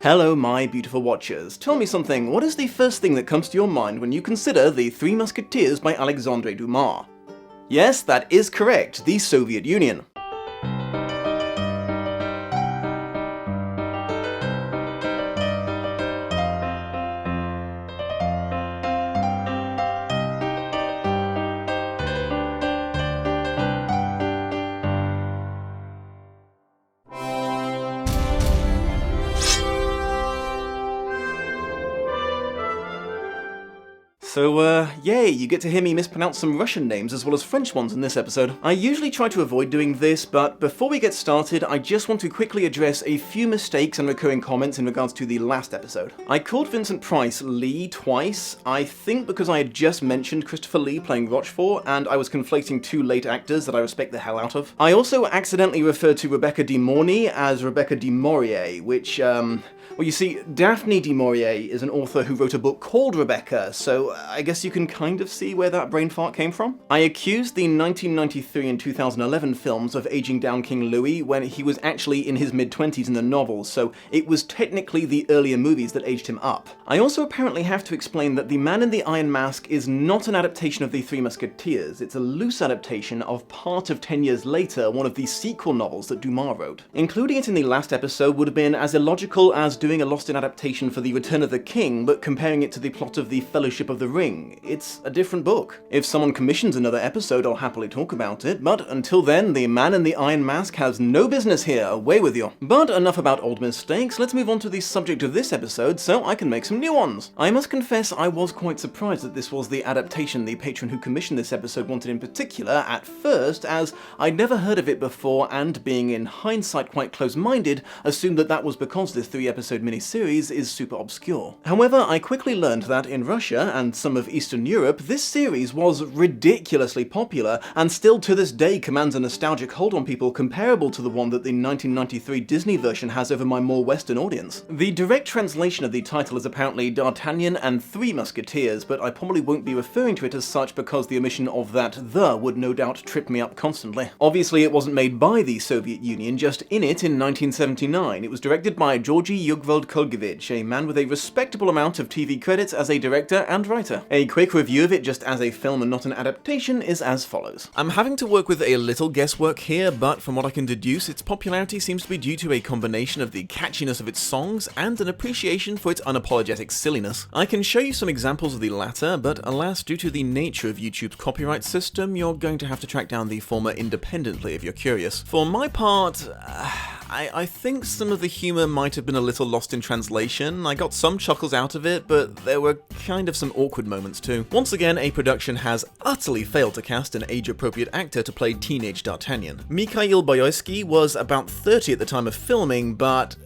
Hello, my beautiful watchers. Tell me something, what is the first thing that comes to your mind when you consider The Three Musketeers by Alexandre Dumas? Yes, that is correct, the Soviet Union. So, yay, you get to hear me mispronounce some Russian names as well as French ones in this episode. I usually try to avoid doing this, but before we get started, I just want to quickly address a few mistakes and recurring comments in regards to the last episode. I called Vincent Price Lee twice, I think because I had just mentioned Christopher Lee playing Rochefort, and I was conflating two late actors that I respect the hell out of. I also accidentally referred to Rebecca de Mornay as Rebecca de Maurier, which, well, you see, Daphne du Maurier is an author who wrote a book called Rebecca, so I guess you can kind of see where that brain fart came from. I accused the 1993 and 2011 films of aging down King Louis when he was actually in his mid-20s in the novels, so it was technically the earlier movies that aged him up. I also apparently have to explain that The Man in the Iron Mask is not an adaptation of The Three Musketeers, it's a loose adaptation of part of 10 Years Later, one of the sequel novels that Dumas wrote. Including it in the last episode would have been as illogical as doing a Lost in adaptation for The Return of the King, but comparing it to the plot of The Fellowship of the Ring. It's a different book. If someone commissions another episode, I'll happily talk about it, but until then, The Man in the Iron Mask has no business here, away with you. But enough about old mistakes, let's move on to the subject of this episode so I can make some new ones. I must confess I was quite surprised that this was the adaptation the patron who commissioned this episode wanted in particular at first, as I'd never heard of it before and, being in hindsight quite close-minded, assumed that that was because this 3-episode miniseries is super obscure. However, I quickly learned that in Russia and some of Eastern Europe, this series was ridiculously popular and still to this day commands a nostalgic hold on people comparable to the one that the 1993 Disney version has over my more Western audience. The direct translation of the title is apparently D'Artagnan and Three Musketeers, but I probably won't be referring to it as such because the omission of that "the" would no doubt trip me up constantly. Obviously it wasn't made by the Soviet Union, just in it in 1979. It was directed by Georgy Yugvold-Kolgevich, a man with a respectable amount of TV credits as a director and writer. A quick review of it just as a film and not an adaptation is as follows. I'm having to work with a little guesswork here, but from what I can deduce, its popularity seems to be due to a combination of the catchiness of its songs and an appreciation for its unapologetic silliness. I can show you some examples of the latter, but alas, due to the nature of YouTube's copyright system, you're going to have to track down the former independently if you're curious. For my part, I think some of the humour might have been a little lost in translation. I got some chuckles out of it, but there were kind of some awkward moments too. Once again, a production has utterly failed to cast an age-appropriate actor to play teenage D'Artagnan. Mikhail Boyarsky was about 30 at the time of filming, but,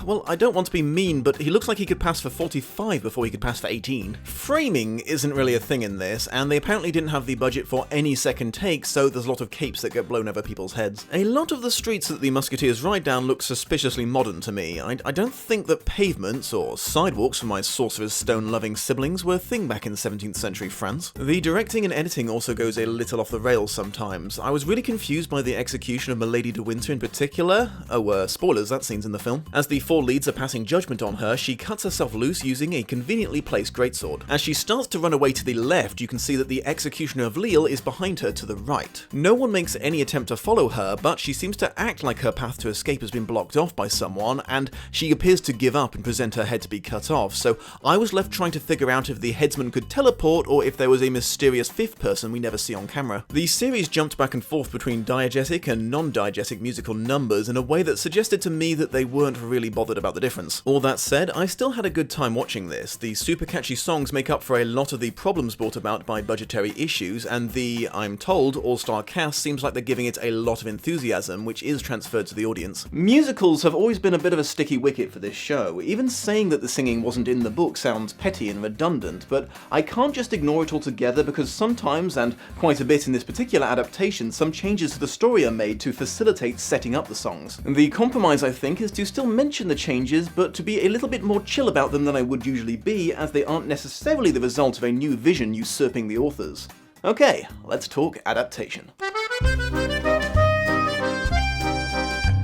well, I don't want to be mean, but he looks like he could pass for 45 before he could pass for 18. Framing isn't really a thing in this, and they apparently didn't have the budget for any second takes, so there's a lot of capes that get blown over people's heads. A lot of the streets that the Musketeers ride down look suspiciously modern to me. I don't think that pavements, or sidewalks for my Sorcerer's Stone-loving siblings, were a thing back in 17th century France. The directing and editing also goes a little off the rails sometimes. I was really confused by the execution of Milady de Winter in particular. Oh, spoilers, that scene's in the film. As the four leads are passing judgment on her, she cuts herself loose using a conveniently placed greatsword. As she starts to run away to the left, you can see that the executioner of Lille is behind her to the right. No one makes any attempt to follow her, but she seems to act like her path to escape has been blocked off by someone, and she appears to give up and present her head to be cut off, so I was left trying to figure out if the headsman could teleport or if there was a mysterious fifth person we never see on camera. The series jumped back and forth between diegetic and non-diegetic musical numbers in a way that suggested to me that they weren't really bothered about the difference. All that said, I still had a good time watching this. The super catchy songs make up for a lot of the problems brought about by budgetary issues, and the, I'm told, all-star cast seems like they're giving it a lot of enthusiasm, which is transferred to the audience. Musicals have always been a bit of a sticky wicket for this show. Even saying that the singing wasn't in the book sounds petty and redundant, but I can't just ignore it altogether because sometimes, and quite a bit in this particular adaptation, some changes to the story are made to facilitate setting up the songs. The compromise, I think, is to still mention the changes, but to be a little bit more chill about them than I would usually be, as they aren't necessarily the result of a new vision usurping the authors. Okay, let's talk adaptation.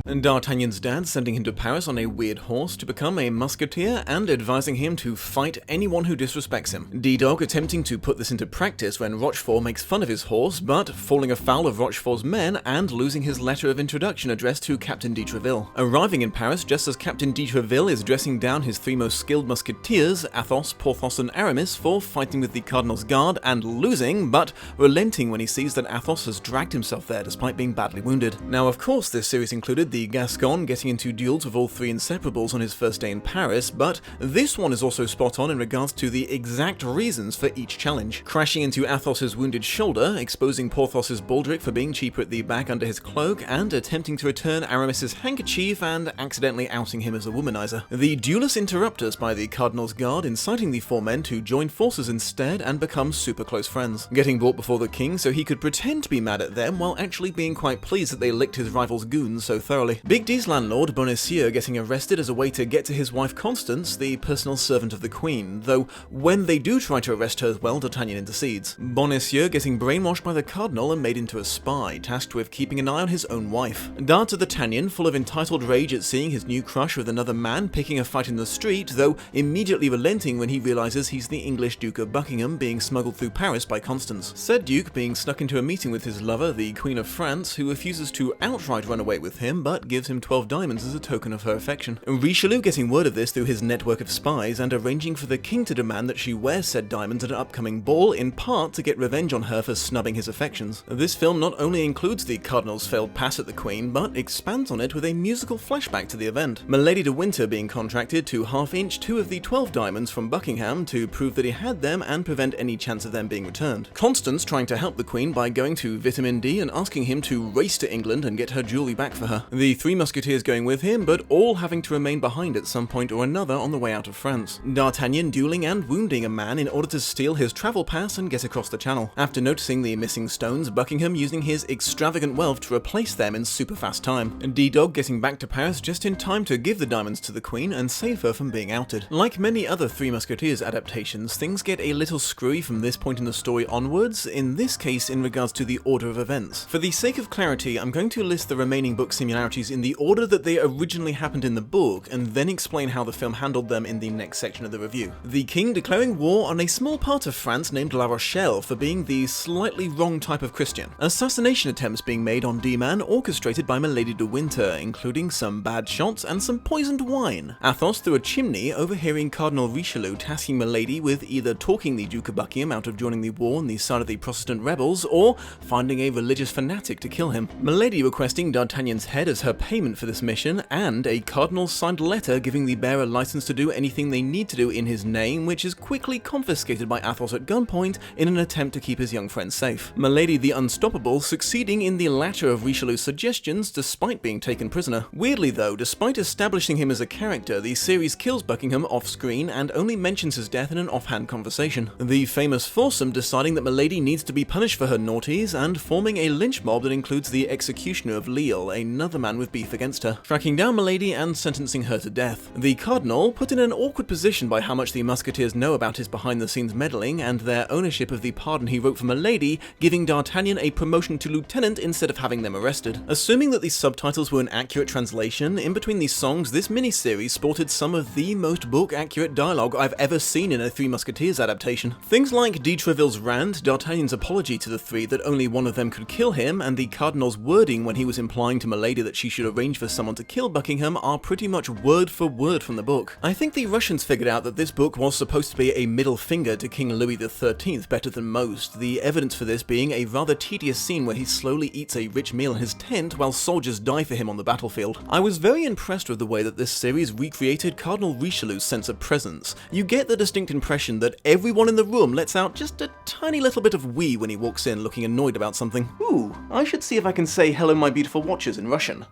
D'Artagnan's dad sending him to Paris on a weird horse to become a musketeer and advising him to fight anyone who disrespects him. D-Dog attempting to put this into practice when Rochefort makes fun of his horse, but falling afoul of Rochefort's men and losing his letter of introduction addressed to Captain de Treville. Arriving in Paris just as Captain de Treville is dressing down his three most skilled musketeers, Athos, Porthos and Aramis, for fighting with the Cardinal's guard and losing, but relenting when he sees that Athos has dragged himself there despite being badly wounded. Now of course this series included the Gascon getting into duels with all three inseparables on his first day in Paris, but this one is also spot on in regards to the exact reasons for each challenge. Crashing into Athos's wounded shoulder, exposing Porthos's baldric for being cheaper at the back under his cloak, and attempting to return Aramis's handkerchief and accidentally outing him as a womanizer. The duelist interrupt us by the Cardinal's guard inciting the four men to join forces instead and become super close friends. Getting brought before the king so he could pretend to be mad at them while actually being quite pleased that they licked his rival's goons so thoroughly. Big D's landlord, Bonacieux, getting arrested as a way to get to his wife Constance, the personal servant of the queen, though when they do try to arrest her, well, D'Artagnan intercedes. Bonacieux getting brainwashed by the cardinal and made into a spy, tasked with keeping an eye on his own wife. D'Artagnan, full of entitled rage at seeing his new crush with another man picking a fight in the street, though immediately relenting when he realizes he's the English Duke of Buckingham being smuggled through Paris by Constance. Said Duke being snuck into a meeting with his lover, the Queen of France, who refuses to outright run away with him, but gives him 12 diamonds as a token of her affection. Richelieu getting word of this through his network of spies and arranging for the king to demand that she wear said diamonds at an upcoming ball, in part to get revenge on her for snubbing his affections. This film not only includes the Cardinal's failed pass at the Queen, but expands on it with a musical flashback to the event. Milady de Winter being contracted to half-inch 2 of the 12 diamonds from Buckingham to prove that he had them and prevent any chance of them being returned. Constance trying to help the Queen by going to Vitamin D and asking him to race to England and get her jewellery back for her. The three musketeers going with him, but all having to remain behind at some point or another on the way out of France. D'Artagnan dueling and wounding a man in order to steal his travel pass and get across the channel. After noticing the missing stones, Buckingham using his extravagant wealth to replace them in super fast time. D-Dog getting back to Paris just in time to give the diamonds to the Queen and save her from being outed. Like many other Three Musketeers adaptations, things get a little screwy from this point in the story onwards, in this case in regards to the order of events. For the sake of clarity, I'm going to list the remaining book similarities in the order that they originally happened in the book, and then explain how the film handled them in the next section of the review. The king declaring war on a small part of France named La Rochelle for being the slightly wrong type of Christian. Assassination attempts being made on D-Man orchestrated by Milady de Winter, including some bad shots and some poisoned wine. Athos through a chimney overhearing Cardinal Richelieu tasking Milady with either talking the Duke of Buckingham out of joining the war on the side of the Protestant rebels, or finding a religious fanatic to kill him. Milady requesting D'Artagnan's head as her payment for this mission, and a cardinal's signed letter giving the bearer license to do anything they need to do in his name, which is quickly confiscated by Athos at gunpoint in an attempt to keep his young friend safe. Milady the Unstoppable succeeding in the latter of Richelieu's suggestions despite being taken prisoner. Weirdly though, despite establishing him as a character, the series kills Buckingham off-screen and only mentions his death in an offhand conversation. The famous foursome deciding that Milady needs to be punished for her naughties and forming a lynch mob that includes the executioner of Lille, another man with beef against her, tracking down Milady and sentencing her to death. The Cardinal, put in an awkward position by how much the Musketeers know about his behind-the-scenes meddling and their ownership of the pardon he wrote for Milady, giving D'Artagnan a promotion to lieutenant instead of having them arrested. Assuming that the subtitles were an accurate translation, in between these songs, this miniseries sported some of the most book-accurate dialogue I've ever seen in a Three Musketeers adaptation. Things like de Treville's rant, D'Artagnan's apology to the three that only one of them could kill him, and the Cardinal's wording when he was implying to Milady that she should arrange for someone to kill Buckingham are pretty much word for word from the book. I think the Russians figured out that this book was supposed to be a middle finger to King Louis XIII better than most, the evidence for this being a rather tedious scene where he slowly eats a rich meal in his tent while soldiers die for him on the battlefield. I was very impressed with the way that this series recreated Cardinal Richelieu's sense of presence. You get the distinct impression that everyone in the room lets out just a tiny little bit of wee when he walks in looking annoyed about something. Ooh, I should see if I can say hello my beautiful watchers in Russian.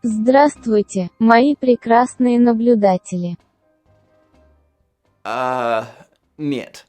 Здравствуйте, мои прекрасные наблюдатели. Нет.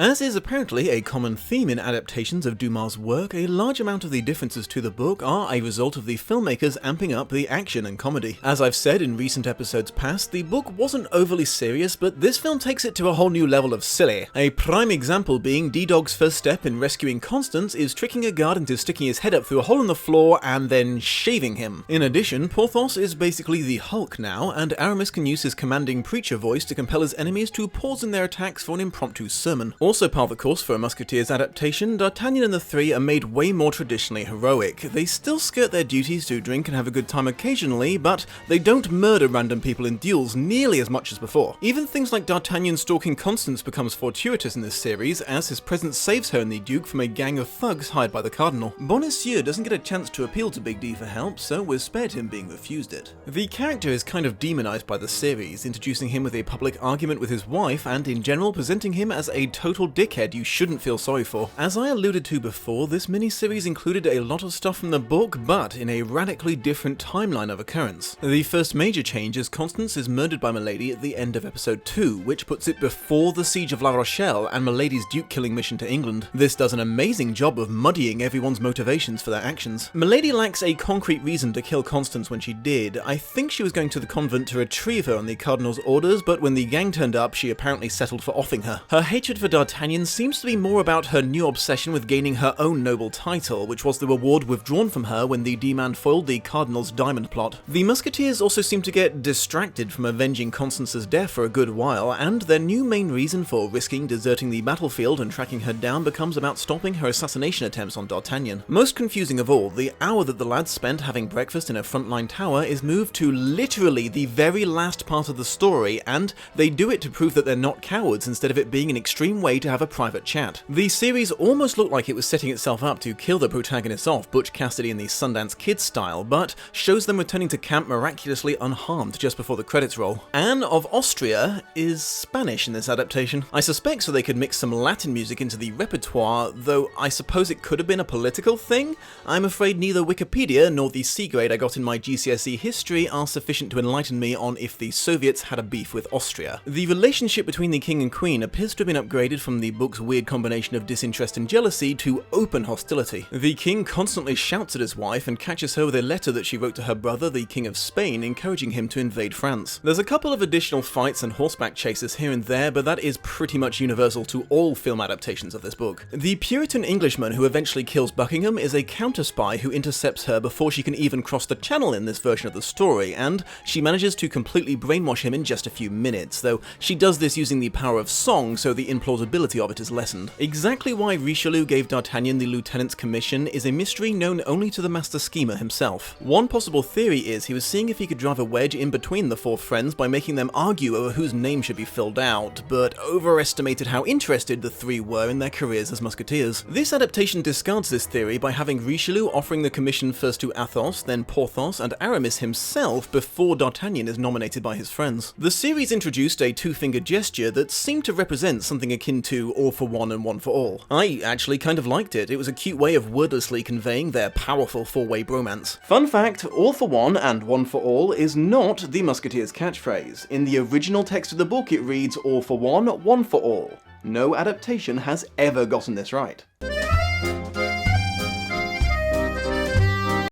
As is apparently a common theme in adaptations of Dumas' work, a large amount of the differences to the book are a result of the filmmakers amping up the action and comedy. As I've said in recent episodes past, the book wasn't overly serious, but this film takes it to a whole new level of silly. A prime example being D-Dog's first step in rescuing Constance is tricking a guard into sticking his head up through a hole in the floor and then shaving him. In addition, Porthos is basically the Hulk now, and Aramis can use his commanding preacher voice to compel his enemies to pause in their attacks for an impromptu sermon. Also par the course for a Musketeers adaptation, D'Artagnan and the three are made way more traditionally heroic. They still skirt their duties to drink and have a good time occasionally, but they don't murder random people in duels nearly as much as before. Even things like D'Artagnan stalking Constance becomes fortuitous in this series, as his presence saves her and the Duke from a gang of thugs hired by the Cardinal. Bonacieux doesn't get a chance to appeal to Big D for help, so we're spared him being refused it. The character is kind of demonized by the series, introducing him with a public argument with his wife, and in general presenting him as a total dickhead you shouldn't feel sorry for. As I alluded to before, this miniseries included a lot of stuff from the book, but in a radically different timeline of occurrence. The first major change is Constance is murdered by Milady at the end of episode 2, which puts it before the siege of La Rochelle and Milady's Duke-killing mission to England. This does an amazing job of muddying everyone's motivations for their actions. Milady lacks a concrete reason to kill Constance when she did. I think she was going to the convent to retrieve her on the Cardinal's orders, but when the gang turned up, she apparently settled for offing her. Her hatred for D'Artagnan seems to be more about her new obsession with gaining her own noble title, which was the reward withdrawn from her when the D-Man foiled the Cardinal's diamond plot. The Musketeers also seem to get distracted from avenging Constance's death for a good while, and their new main reason for risking deserting the battlefield and tracking her down becomes about stopping her assassination attempts on D'Artagnan. Most confusing of all, the hour that the lads spent having breakfast in a frontline tower is moved to literally the very last part of the story, and they do it to prove that they're not cowards instead of it being an extreme way to have a private chat. The series almost looked like it was setting itself up to kill the protagonists off, Butch Cassidy in the Sundance Kid style, but shows them returning to camp miraculously unharmed just before the credits roll. Anne of Austria is Spanish in this adaptation. I suspect so they could mix some Latin music into the repertoire, though I suppose it could have been a political thing? I'm afraid neither Wikipedia nor the C grade I got in my GCSE history are sufficient to enlighten me on if the Soviets had a beef with Austria. The relationship between the king and queen appears to have been upgraded from the book's weird combination of disinterest and jealousy to open hostility. The king constantly shouts at his wife and catches her with a letter that she wrote to her brother, the King of Spain, encouraging him to invade France. There's a couple of additional fights and horseback chases here and there, but that is pretty much universal to all film adaptations of this book. The Puritan Englishman who eventually kills Buckingham is a counter-spy who intercepts her before she can even cross the channel in this version of the story, and she manages to completely brainwash him in just a few minutes, though she does this using the power of song, so the implausibility of it is lessened. Exactly why Richelieu gave D'Artagnan the lieutenant's commission is a mystery known only to the master schemer himself. One possible theory is he was seeing if he could drive a wedge in between the four friends by making them argue over whose name should be filled out, but overestimated how interested the three were in their careers as musketeers. This adaptation discards this theory by having Richelieu offering the commission first to Athos, then Porthos, and Aramis himself before D'Artagnan is nominated by his friends. The series introduced a two-finger gesture that seemed to represent something akin to all for one and one for all. I actually kind of liked it. It was a cute way of wordlessly conveying their powerful four-way bromance. Fun fact, all for one and one for all is not the Musketeers' catchphrase. In the original text of the book it reads all for one for all. No adaptation has ever gotten this right.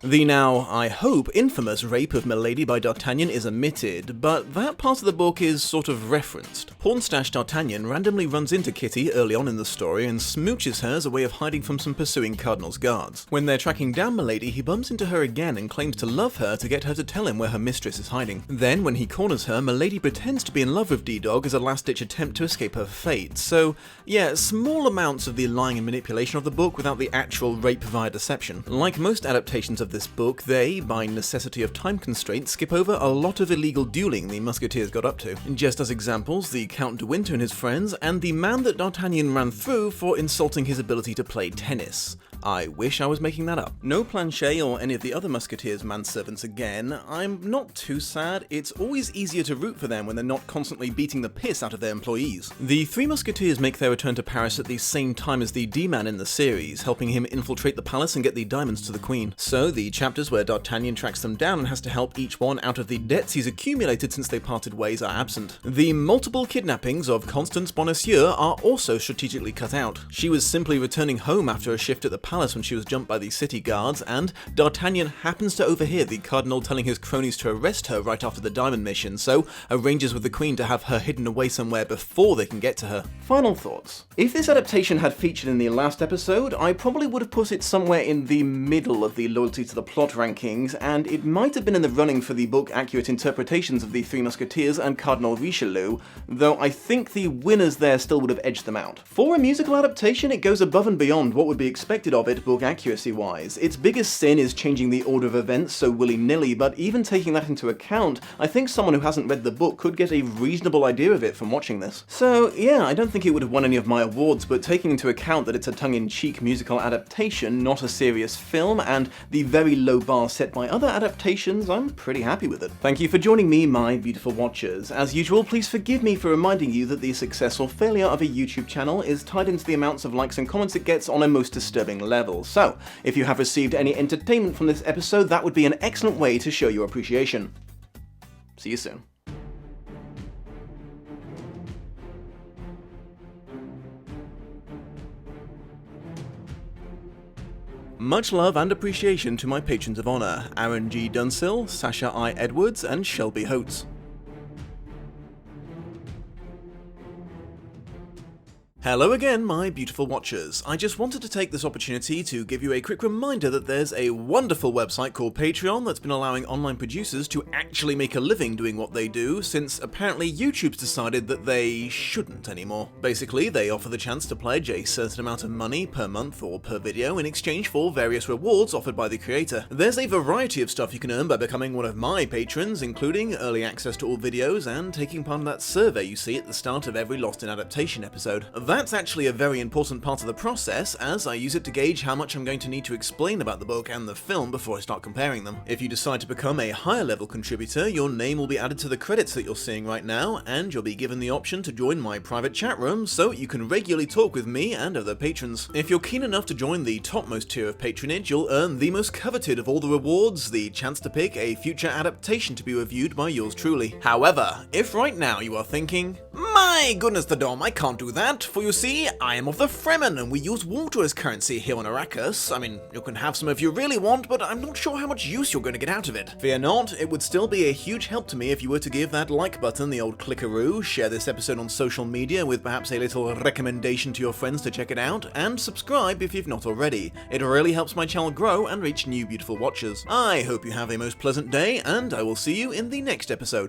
The now, I hope, infamous rape of Milady by D'Artagnan is omitted, but that part of the book is sort of referenced. Pornstache D'Artagnan randomly runs into Kitty early on in the story and smooches her as a way of hiding from some pursuing Cardinal's guards. When they're tracking down Milady, he bumps into her again and claims to love her to get her to tell him where her mistress is hiding. Then, when he corners her, Milady pretends to be in love with D-Dog as a last-ditch attempt to escape her fate. So, yeah, small amounts of the lying and manipulation of the book without the actual rape via deception. Like most adaptations of this book, they, by necessity of time constraints, skip over a lot of illegal dueling the Musketeers got up to. Just as examples, the Count de Winter and his friends, and the man that D'Artagnan ran through for insulting his ability to play tennis. I wish I was making that up. No Planchet or any of the other Musketeers manservants again. I'm not too sad. It's always easier to root for them when they're not constantly beating the piss out of their employees. The Three Musketeers make their return to Paris at the same time as the D-Man in the series, helping him infiltrate the palace and get the diamonds to the Queen. So the chapters where D'Artagnan tracks them down and has to help each one out of the debts he's accumulated since they parted ways are absent. The multiple kidnappings of Constance Bonacieux are also strategically cut out. She was simply returning home after a shift at the palace when she was jumped by the city guards, and D'Artagnan happens to overhear the Cardinal telling his cronies to arrest her right after the diamond mission, so arranges with the Queen to have her hidden away somewhere before they can get to her. Final thoughts. If this adaptation had featured in the last episode, I probably would have put it somewhere in the middle of the loyalty to the plot rankings, and it might have been in the running for the book-accurate interpretations of the Three Musketeers and Cardinal Richelieu, though I think the winners there still would have edged them out. For a musical adaptation, it goes above and beyond what would be expected of it book accuracy-wise. Its biggest sin is changing the order of events so willy-nilly, but even taking that into account, I think someone who hasn't read the book could get a reasonable idea of it from watching this. So yeah, I don't think it would have won any of my awards, but taking into account that it's a tongue-in-cheek musical adaptation, not a serious film, and the very low bar set by other adaptations, I'm pretty happy with it. Thank you for joining me, my beautiful watchers. As usual, please forgive me for reminding you that the success or failure of a YouTube channel is tied into the amounts of likes and comments it gets on a most disturbing level. So, if you have received any entertainment from this episode, that would be an excellent way to show your appreciation. See you soon. Much love and appreciation to my patrons of honour, Aaron G. Dunsill, Sasha I. Edwards, and Shelby Holtz. Hello again, my beautiful watchers. I just wanted to take this opportunity to give you a quick reminder that there's a wonderful website called Patreon that's been allowing online producers to actually make a living doing what they do, since apparently YouTube's decided that they shouldn't anymore. Basically, they offer the chance to pledge a certain amount of money per month or per video in exchange for various rewards offered by the creator. There's a variety of stuff you can earn by becoming one of my patrons, including early access to all videos and taking part in that survey you see at the start of every Lost in Adaptation episode. That's actually a very important part of the process, as I use it to gauge how much I'm going to need to explain about the book and the film before I start comparing them. If you decide to become a higher level contributor, your name will be added to the credits that you're seeing right now, and you'll be given the option to join my private chat room so you can regularly talk with me and other patrons. If you're keen enough to join the topmost tier of patronage, you'll earn the most coveted of all the rewards, the chance to pick a future adaptation to be reviewed by yours truly. However, if right now you are thinking, my goodness the Dom, I can't do that, for you see, I am of the Fremen and we use water as currency here on Arrakis. I mean, you can have some if you really want, but I'm not sure how much use you're going to get out of it. Fear not, it would still be a huge help to me if you were to give that like button the old clickaroo, share this episode on social media with perhaps a little recommendation to your friends to check it out, and subscribe if you've not already. It really helps my channel grow and reach new beautiful watchers. I hope you have a most pleasant day, and I will see you in the next episode.